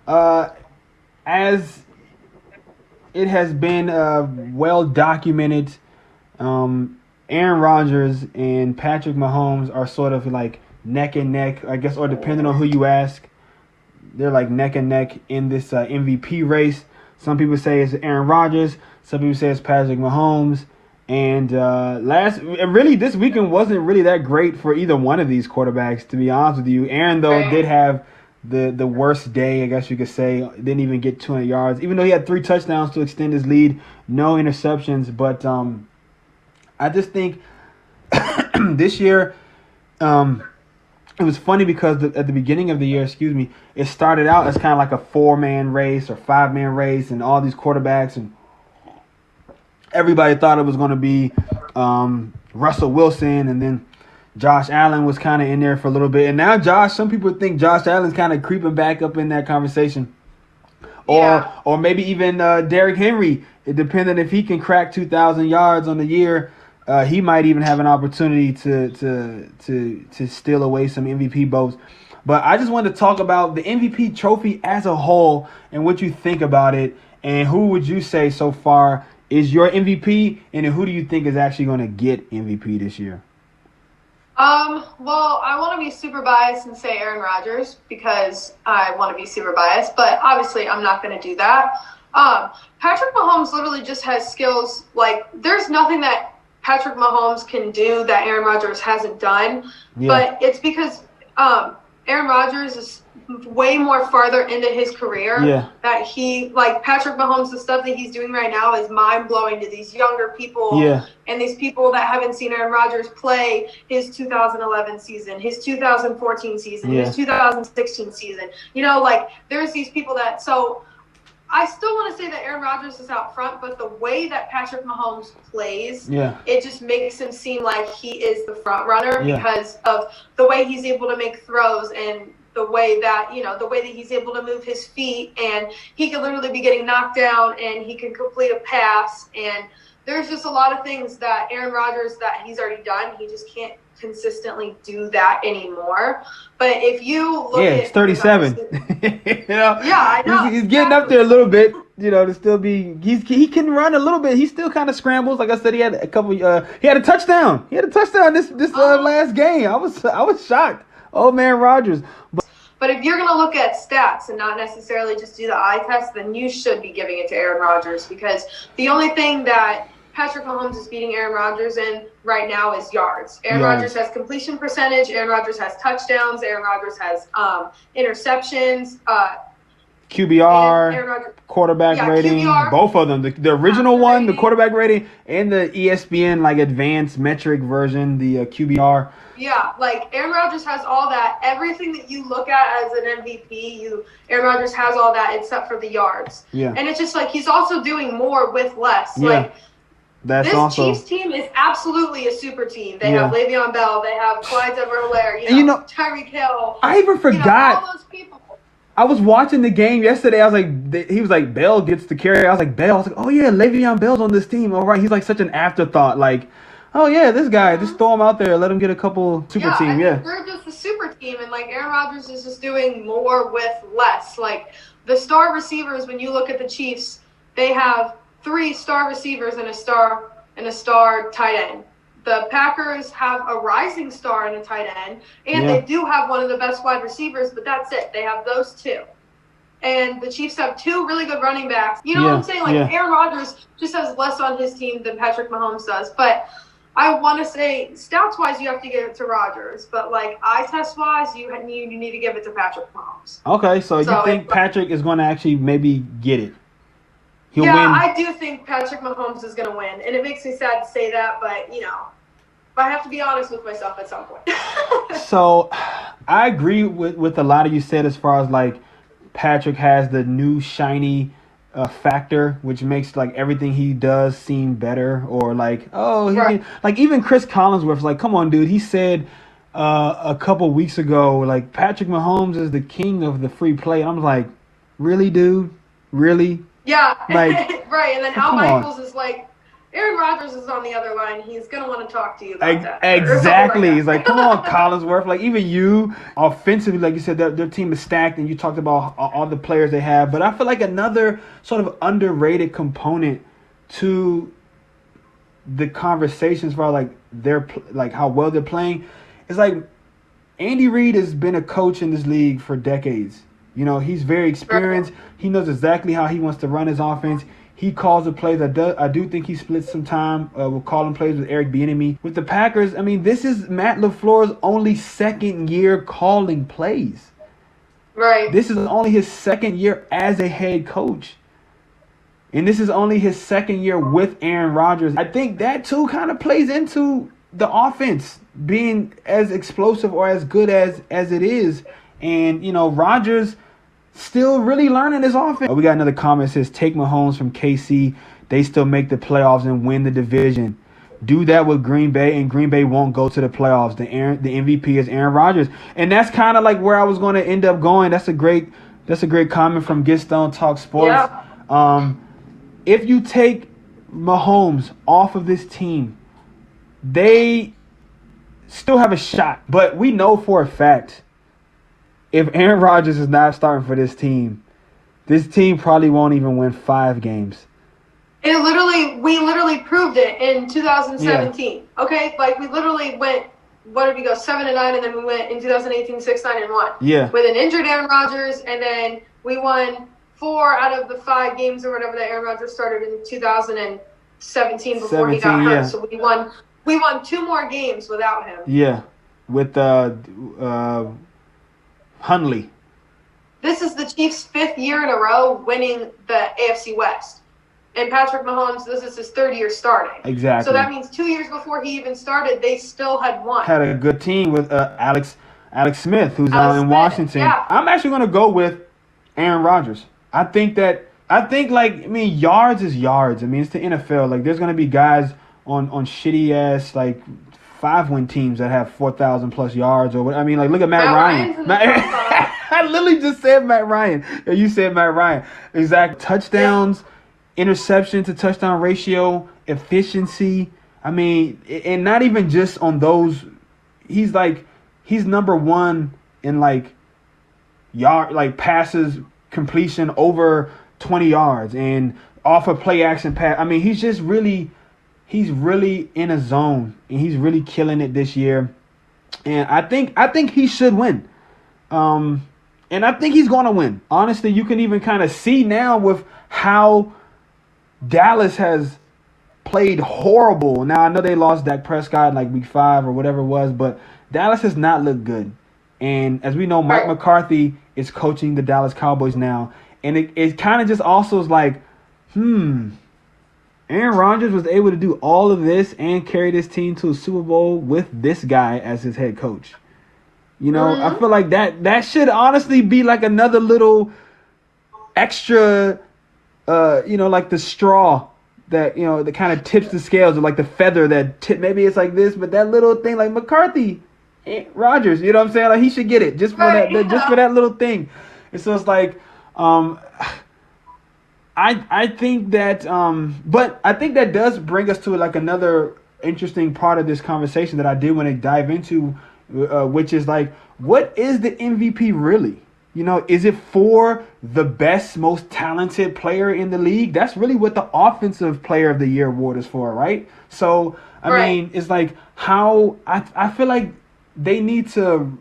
As it has been well documented, Aaron Rodgers and Patrick Mahomes are sort of like neck and neck, I guess, or depending on who you ask, they're like neck and neck in this MVP race. Some people say it's Aaron Rodgers. Some people say it's Patrick Mahomes. And really, this weekend wasn't really that great for either one of these quarterbacks, to be honest with you. Aaron, though, did have the worst day, I guess you could say. Didn't even get 200 yards, even though he had 3 touchdowns to extend his lead. No interceptions. But I just think this year, it was funny because at the beginning of the year, it started out as kind of like a 4-man race or 5-man race, and all these quarterbacks, and everybody thought it was going to be Russell Wilson, and then Josh Allen was kind of in there for a little bit. And now some people think Josh Allen's kind of creeping back up in that conversation. Or maybe even Derrick Henry. It depending if he can crack 2,000 yards on the year, he might even have an opportunity to steal away some MVP votes. But I just wanted to talk about the MVP trophy as a whole and what you think about it, and who would you say so far is your MVP, and then who do you think is actually going to get MVP this year? Well, I want to be super biased and say Aaron Rodgers because I want to be super biased, but obviously I'm not going to do that. Patrick Mahomes literally just has skills. Like, there's nothing that Patrick Mahomes can do that Aaron Rodgers hasn't done, but it's because Aaron Rodgers is way more farther into his career that Patrick Mahomes, the stuff that he's doing right now is mind-blowing to these younger people and these people that haven't seen Aaron Rodgers play his 2011 season, his 2014 season, his 2016 season. There's these people that – so I still want to say that Aaron Rodgers is out front, but the way that Patrick Mahomes plays, it just makes him seem like he is the front runner because of the way he's able to make throws and the way that he's able to move his feet, and he could literally be getting knocked down and he can complete a pass. And there's just a lot of things that Aaron Rodgers that he's already done. He just can't consistently do that anymore. But if you look at it's 37. I know. He's getting up there a little bit, to still be he can run a little bit. He still kind of scrambles. Like I said, he had a couple he had a touchdown. He had a touchdown this last game. I was shocked. Oh man, Rodgers. But if you're going to look at stats and not necessarily just do the eye test, then you should be giving it to Aaron Rodgers, because the only thing that Patrick Mahomes is beating Aaron Rodgers in right now is yards. Aaron Rodgers has completion percentage. Aaron Rodgers has touchdowns. Aaron Rodgers has interceptions. QBR, quarterback rating, QBR. Both of them. The original one, the quarterback rating, and the ESPN advanced metric version, the QBR. Yeah, Aaron Rodgers has all that. Everything that you look at as an MVP, Aaron Rodgers has all that except for the yards. Yeah. And it's just he's also doing more with less. Yeah. This Chiefs team is absolutely a super team. They have Le'Veon Bell. They have Clyde Edwards-Helaire, Tyreek Hill. I even forgot. All those people. I was watching the game yesterday. I was like, he was like, Bell gets the carry. I was like, Bell. I was like, oh yeah, Le'Veon Bell's on this team. All right, he's such an afterthought. Oh yeah, this guy, just throw him out there, let him get a couple super team. They're just a super team, and Aaron Rodgers is just doing more with less. The star receivers, when you look at the Chiefs, they have 3 star receivers and a star tight end. The Packers have a rising star and a tight end, and they do have one of the best wide receivers, but that's it. They have those 2. And the Chiefs have 2 really good running backs. You know what I'm saying? Aaron Rodgers just has less on his team than Patrick Mahomes does. But I want to say, stats-wise, you have to give it to Rodgers. But, eye test-wise, you need to give it to Patrick Mahomes. Okay, so you think Patrick is going to actually maybe get it? He'll win. I do think Patrick Mahomes is going to win. And it makes me sad to say that, but, I have to be honest with myself at some point. So, I agree with a lot of you said as far as, Patrick has the new shiny factor, which makes everything he does seem better, or even Chris Collinsworth, come on, dude. He said a couple weeks ago, Patrick Mahomes is the king of the free play, and I'm like, really, dude, really? Yeah, right. And then Al Michaels is Aaron Rodgers is on the other line. He's going to want to talk to you about that. Exactly. Like It's like, come on, Collinsworth. Like, even you, offensively, like you said, their team is stacked, and you talked about all the players they have. But I feel like another sort of underrated component to the conversations for like how well they're playing is like Andy Reid has been a coach in this league for decades. You know, he's very experienced. He knows exactly how he wants to run his offense. He calls the plays. I do think he splits some time with calling plays with Eric Bieniemy. With the Packers, I mean, this is Matt LaFleur's only second year calling plays. Right. This is only his second year as a head coach. And this is only his second year with Aaron Rodgers. I think that, too, kind of plays into the offense being as explosive or as good as it is. And, you know, Rodgers still really learning his offense. We got another comment that says, take Mahomes from KC. They still make the playoffs and win the division. Do that with Green Bay, and Green Bay won't go to the playoffs. The MVP is Aaron Rodgers. And that's kind of like where I was going to end up going. That's a great comment from Get Stone Talk Sports. Yeah. If you take Mahomes off of this team, they still have a shot. But we know for a fact, if Aaron Rodgers is not starting for this team probably won't even win 5 games. We literally proved it in 2017. Yeah. Okay, like we literally went. What did we go 7-9, and then we went in 2018 6-9-1. Yeah. With an injured Aaron Rodgers, and then we won 4 out of the 5 games or whatever that Aaron Rodgers started in 2017 before he got hurt. Yeah. So we won 2 more games without him. Yeah, with Hundley. This is the Chiefs' 5th year in a row winning the AFC West. And Patrick Mahomes, this is his 3rd year starting. Exactly. So that means 2 years before he even started, they still had won. Had a good team with Alex Smith, who's out in Washington. Yeah. I'm actually going to go with Aaron Rodgers. I think yards is yards. I mean, it's the NFL. Like, there's going to be guys on shitty ass, like, 5-win teams that have 4,000 plus yards or what. I mean, like, look at Matt Ryan. I literally just said Matt Ryan. You said Matt Ryan. Exactly. Touchdowns, interception to touchdown ratio, efficiency. I mean, and not even just on those. He's number 1 in like passes completion over 20 yards and off a play action pass. I mean, he's really in a zone, and he's really killing it this year. And I think he should win. And I think he's going to win. Honestly, you can even kind of see now with how Dallas has played horrible. Now, I know they lost Dak Prescott in like week 5 or whatever it was, but Dallas has not looked good. And as we know, Mike McCarthy is coaching the Dallas Cowboys now. And it kind of just also is like, Aaron Rodgers was able to do all of this and carry this team to a Super Bowl with this guy as his head coach. You know, I feel like that should honestly be like another little extra, like the straw that, that kind of tips the scales, or like the feather that maybe it's like this, but that little thing like McCarthy, Rodgers, you know what I'm saying? Like, he should get it just for just for that little thing. And so it's like, I think that, but I think that does bring us to like another interesting part of this conversation that I did want to dive into, which is like, what is the MVP really? You know, is it for the best, most talented player in the league? That's really what the Offensive Player of the Year award is for, right? So, I mean, it's like how I feel like they need to.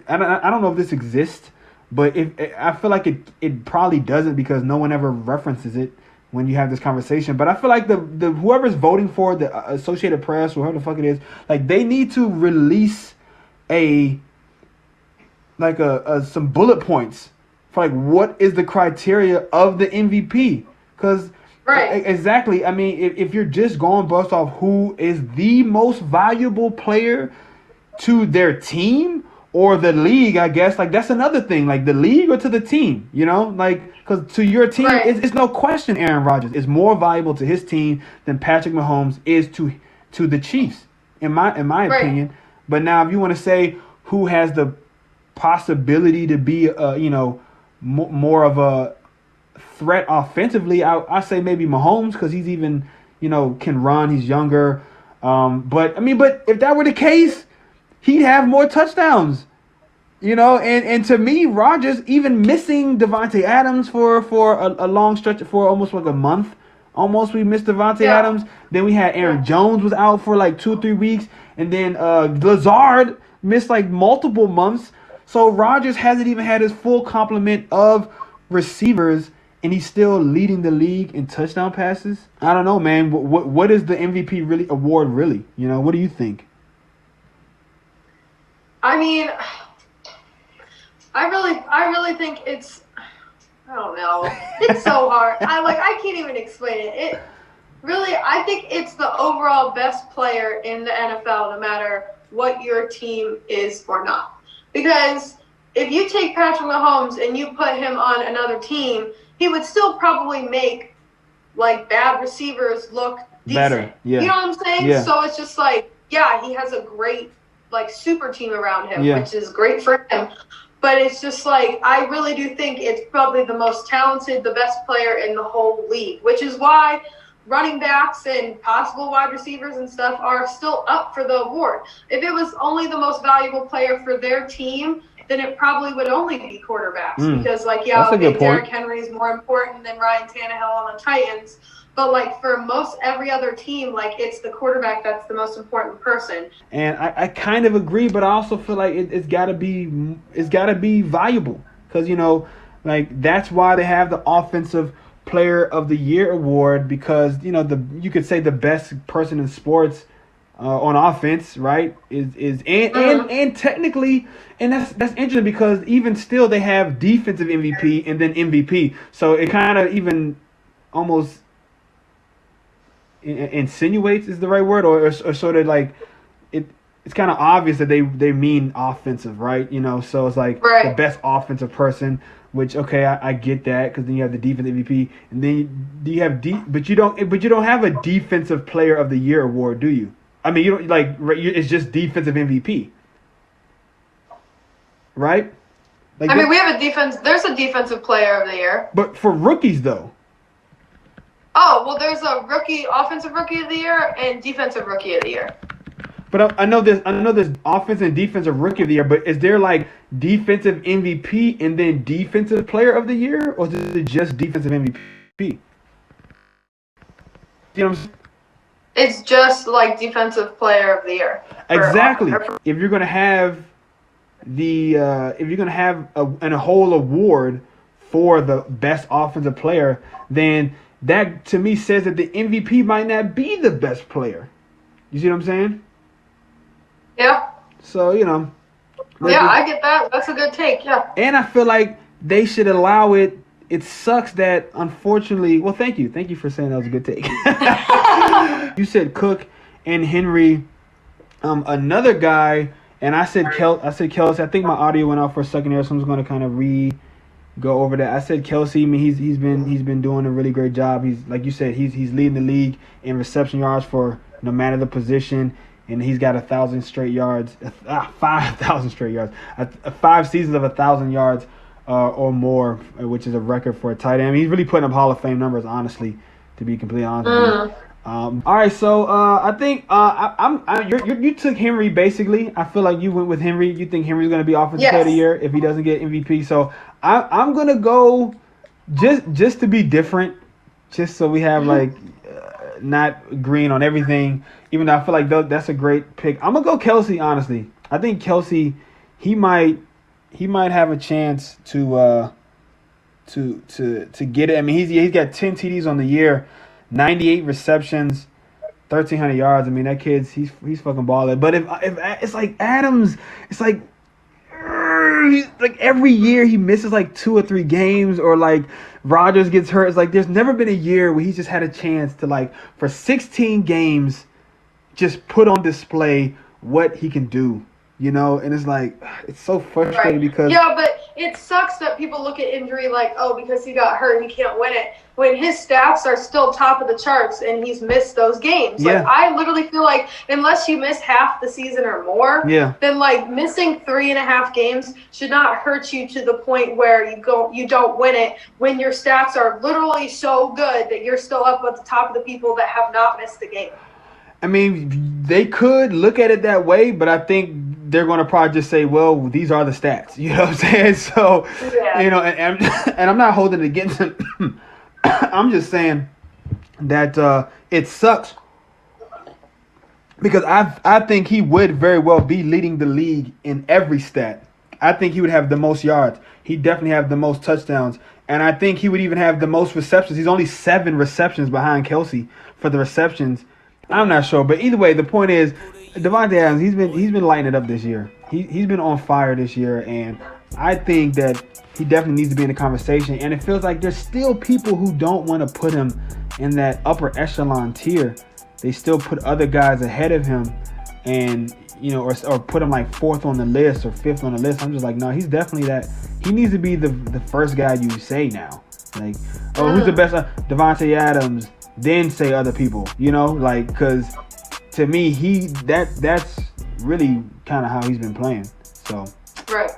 I don't know if this exists, but I feel like it probably doesn't, because no one ever references it when you have this conversation. But I feel like the whoever's voting for the Associated Press or whoever the fuck it is, like, they need to release some bullet points for like what is the criteria of the MVP, because exactly, I mean, if you're just going based off who is the most valuable player to their team or the league, I guess, like, that's another thing, like the league or to the team, like, because to your team, it's no question Aaron Rodgers is more valuable to his team than Patrick Mahomes is to the Chiefs, in my opinion. But now if you want to say who has the possibility to be more of a threat offensively, I say maybe Mahomes, because he's even can run. He's younger. But if that were the case, he'd have more touchdowns. And to me, Rodgers, even missing Davante Adams for a long stretch, for almost like a month, almost we missed Davante Adams. Then we had Aaron Jones was out for like 2 or 3 weeks, and then Lazard missed like multiple months. So Rodgers hasn't even had his full complement of receivers, and he's still leading the league in touchdown passes. I don't know, man. What is the MVP really award really? What do you think? I mean, I really think it's, I don't know. It's so hard. I can't even explain it. I think it's the overall best player in the NFL, no matter what your team is or not. Because if you take Patrick Mahomes and you put him on another team, he would still probably make bad receivers look decent. Better. Yeah. You know what I'm saying? Yeah. So it's just he has a great super team around him, which is great for him. But it's just I really do think it's probably the most talented, the best player in the whole league, which is why running backs and possible wide receivers and stuff are still up for the award. If it was only the most valuable player for their team, then it probably would only be quarterbacks because Derrick Henry is more important than Ryan Tannehill on the Titans. But for most every other team, it's the quarterback that's the most important person. And I kind of agree, but I also feel like it's gotta be valuable because that's why they have the offensive player of the year award, because you could say the best person in sports on offense, right, is and technically, and that's interesting because even still they have defensive MVP and then MVP, so it kind of even almost insinuates is the right word, or sort of it's kind of obvious that they mean offensive, right? So it's the best offensive person, which I get that, because then you have the defensive MVP, and then you have but you don't have a defensive player of the year award, do you? I mean, you don't it's just defensive MVP, right? We have a defense. There's a defensive player of the year, but for rookies though. Oh, well, there's a offensive rookie of the year and defensive rookie of the year. But I know there's offensive and defensive rookie of the year, but is there defensive MVP and then defensive player of the year, or is it just defensive MVP? You know what I'm saying? It's just defensive player of the year. Exactly. If you're gonna have a whole award for the best offensive player, then that to me says that the MVP might not be the best player. You see what I'm saying? Yeah. So, yeah, I get that. That's a good take, yeah. And I feel like they should allow it. It sucks that, unfortunately, well, thank you. Thank you for saying that was a good take. You said Cook and Henry. Another guy, and I said Kelce. I think my audio went out for a second there, so I'm just going to kind of go over that. I said Kelce. I mean, he's been doing a really great job. He's, like you said, he's leading the league in reception yards for no matter the position, and he's got 1,000 straight yards, 5,000 straight yards, 5 seasons of 1,000 yards or more, which is a record for a tight end. I mean, he's really putting up Hall of Fame numbers, honestly, to be completely honest with you. All right, so I think you took Henry basically. I feel like you went with Henry. You think Henry's going to be offensive player of the year if he doesn't get MVP. So I'm going to go just to be different, just so we have not agreeing on everything. Even though I feel like that's a great pick, I'm gonna go Kelce. Honestly, I think Kelce he might have a chance to get it. I mean, he's got 10 TDs on the year. 98 receptions, 1,300 yards. I mean, that kid's he's fucking balling. But if it's like Adams, it's like every year he misses 2 or 3 games, or Rodgers gets hurt. It's there's never been a year where he's just had a chance to for 16 games just put on display what he can do. you know, and it's like it's so frustrating Right. because Yeah, but it sucks that people look at injury like, oh, because he got hurt, he can't win it. When his stats are still top of the charts and he's missed those games. Like, yeah, I literally feel like unless you miss half the season or more, yeah. then like missing 3.5 games should not hurt you to the point where you don't win it when your stats are literally so good that you're still up at the top of the people that have not missed a game. I mean, they could look at it that way, but I think they're going to probably just say, well, these are the stats. You know what I'm saying? So, Yeah. you know, and I'm not holding it against him. I'm just saying that it sucks because I think he would very well be leading the league in every stat. I think he would have the most yards. He definitely have the most touchdowns. And I think he would even have the most receptions. He's only 7 receptions behind Kelsey for the receptions. I'm not sure, but either way, the point is, Davante Adams. He's been lighting it up this year. He's been on fire this year, and I think that he definitely needs to be in the conversation. And it feels like there's still people who don't want to put him in that upper echelon tier. They still put other guys ahead of him, and you know, or put him like 4th on the list or 5th on the list. I'm just like, no, he's definitely that. He needs to be the first guy you say now. Like, oh, who's the best? Davante Adams. Then say other people, you know, like, because to me, that's really kind of how he's been playing. So, Right.